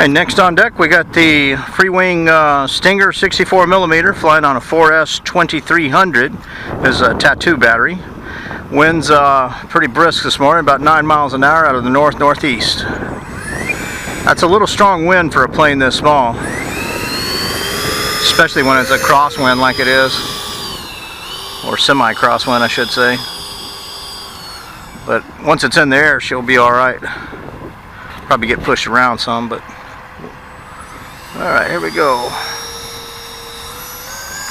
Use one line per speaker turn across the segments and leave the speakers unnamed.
Alright, next on deck we got the Freewing Stinger 64mm flying on a 4S 2300 as a tattoo battery. Wind's pretty brisk this morning, about 9 miles an hour out of the north-northeast. That's a little strong wind for a plane this small, especially when it's a crosswind like it is, or semi-crosswind I should say. But once it's in the air, she'll be alright. Probably get pushed around some, but alright, here we go.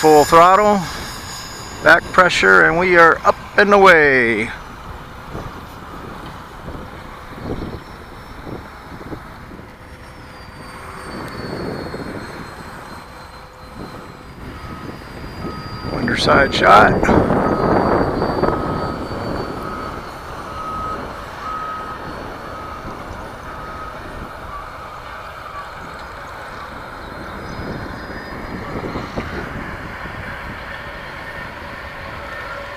Full throttle, back pressure, and we are up and away. Underside shot.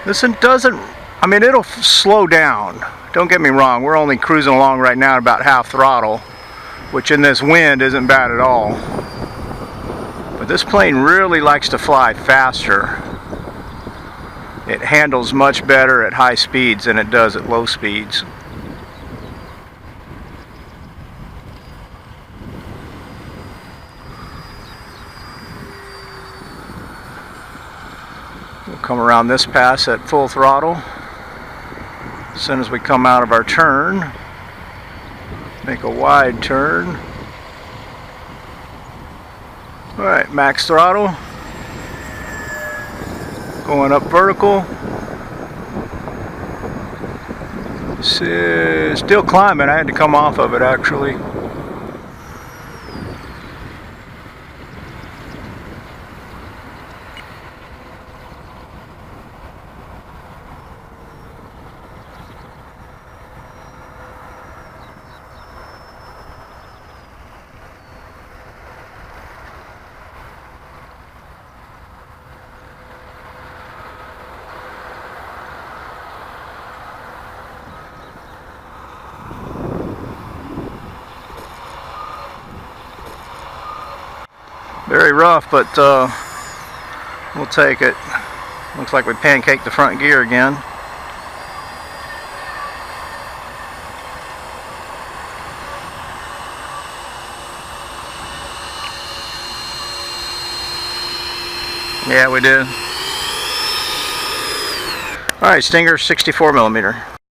This one doesn't, I mean, it'll slow down. Don't get me wrong, we're only cruising along right now at about half throttle, which in this wind isn't bad at all. But this plane really likes to fly faster. It handles much better at high speeds than it does at low speeds. We'll come around this pass at full throttle. As soon as we come out of our turn, make a wide turn. Alright, max throttle. Going up vertical. Still climbing. I had to come off of it actually. Very rough, but we'll take it. Looks like we pancaked the front gear again. Yeah, we did. Alright, Stinger 64mm.